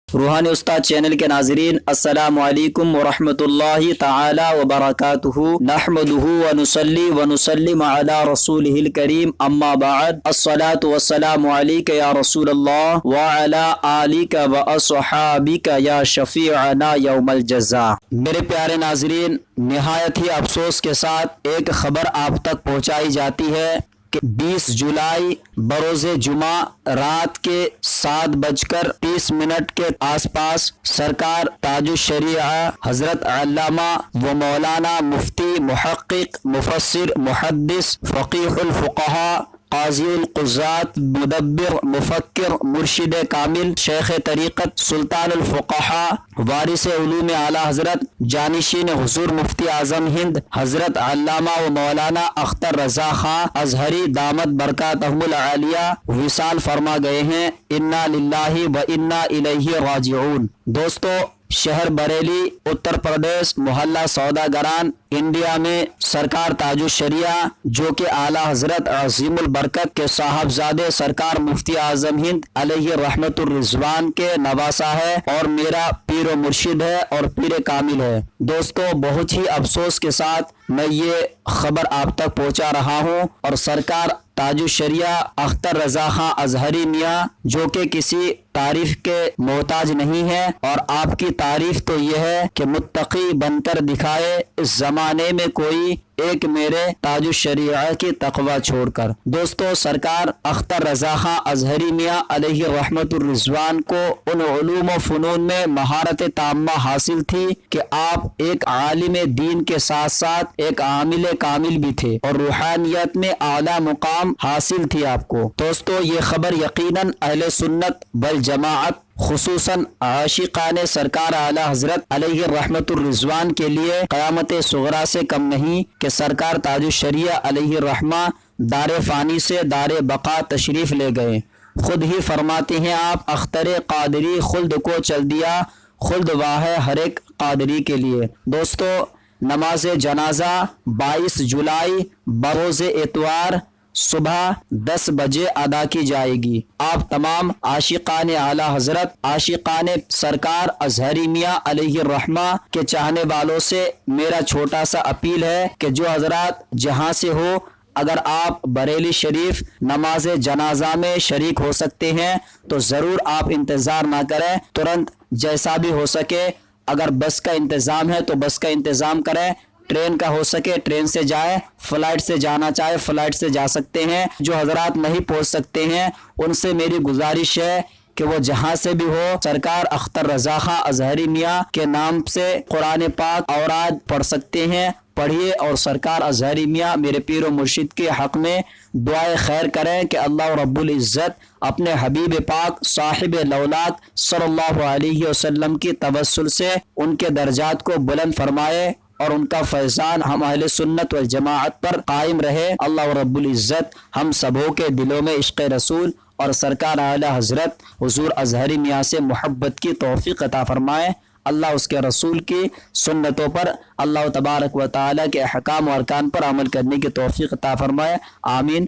روحانی استاد چینل کے ناظرین، السلام علیکم ورحمۃ اللہ تعالی وبرکاتہ۔ نحمدہ ونصلی ونسلم علی رسولہ الکریم، اما بعد، الصلاۃ والسلام علیک یا رسول اللہ وعلی آلک واصحابک یا شفیعنا یوم الجزاء۔ میرے پیارے ناظرین، نہایت ہی افسوس کے ساتھ ایک خبر آپ تک پہنچائی جاتی ہے کہ 20 جولائی بروز جمعہ رات کے 7:30 کے آس پاس سرکار تاج الشریعہ حضرت علامہ و مولانا مفتی محقق مفسر محدث فقیہ الفقہاء قاضی القضات مدبر مفکر مرشد کامل شیخ طریقت سلطان الفقہاء وارث علوم اعلی حضرت جانشین حضور مفتی اعظم ہند حضرت علامہ و مولانا اختر رضا خان ازہری دامت برکاتہم العالیہ وصال فرما گئے ہیں۔ انا للہ و انا الیہ راجعون۔ دوستو، شہر بریلی اتر پردیش محلہ سوداگران انڈیا میں سرکار تاج الشریعہ جو کہ اعلی حضرت عظیم البرکت کے صاحبزادے سرکار مفتی اعظم ہند علیہ رحمت الرضوان کے نواسا ہے اور میرا پیر و مرشد ہے اور پیر کامل ہے۔ دوستو، بہت ہی افسوس کے ساتھ میں یہ خبر آپ تک پہنچا رہا ہوں، اور سرکار تاج الشریعہ اختر رضا خان ازہری میاں جو کہ کسی تعریف کے محتاج نہیں ہے، اور آپ کی تعریف تو یہ ہے کہ متقی بن کر دکھائے اس زمانے میں کوئی ایک میرے تاج الشریعہ کی تقوی چھوڑ کر۔ دوستو، سرکار اختر رضا خان ازہری میاں علیہ رحمت الرضوان کو ان علوم و فنون میں مہارت تامہ حاصل تھی کہ آپ ایک عالم دین کے ساتھ ساتھ ایک عامل کامل بھی تھے، اور روحانیت میں اعلیٰ مقام حاصل تھی آپ کو۔ دوستو، یہ خبر یقیناً اہل سنت والجماعت خصوصاً عاشقان سرکار اعلی حضرت علیہ رحمت الرضوان کے لیے قیامت صغریٰ سے کم نہیں کہ سرکار تاج الشریعہ علیہ الرحمہ دار فانی سے دار بقا تشریف لے گئے۔ خود ہی فرماتے ہیں آپ، اختر قادری خلد کو چل دیا، خلد واہ ہے ہر ایک قادری کے لیے۔ دوستو، نماز جنازہ 22 جولائی بروز اتوار صبح 10 بجے ادا کی جائے گی۔ آپ تمام عاشقان اعلی حضرت، عاشقان سرکار ازہری میاں علیہ الرحمہ کے چاہنے والوں سے میرا چھوٹا سا اپیل ہے کہ جو حضرات جہاں سے ہو، اگر آپ بریلی شریف نماز جنازہ میں شریک ہو سکتے ہیں تو ضرور آپ انتظار نہ کریں، ترنت جیسا بھی ہو سکے، اگر بس کا انتظام ہے تو بس کا انتظام کریں، ٹرین کا ہو سکے ٹرین سے جائیں، فلائٹ سے جانا چاہے فلائٹ سے جا سکتے ہیں۔ جو حضرات نہیں پہنچ سکتے ہیں ان سے میری گزارش ہے کہ وہ جہاں سے بھی ہو سرکار اختر رضا خان ازہری میاں کے نام سے قرآن پاک اوراد پڑھ سکتے ہیں، پڑھیے، اور سرکار ازہری میاں میرے پیر و مرشد کے حق میں دعائے خیر کریں کہ اللہ رب العزت اپنے حبیب پاک صاحب لولاک صلی اللہ علیہ وسلم کی توسل سے ان کے درجات کو بلند فرمائے اور ان کا فیضان ہم اہل سنت والجماعت پر قائم رہے۔ اللہ رب العزت ہم سبوں کے دلوں میں عشق رسول اور سرکار اعلی حضرت حضور ازہری میاں سے محبت کی توفیق عطا فرمائے۔ اللہ اس کے رسول کی سنتوں پر، اللہ تبارک و تعالیٰ کے احکام و ارکان پر عمل کرنے کی توفیق عطا فرمائے۔ آمین۔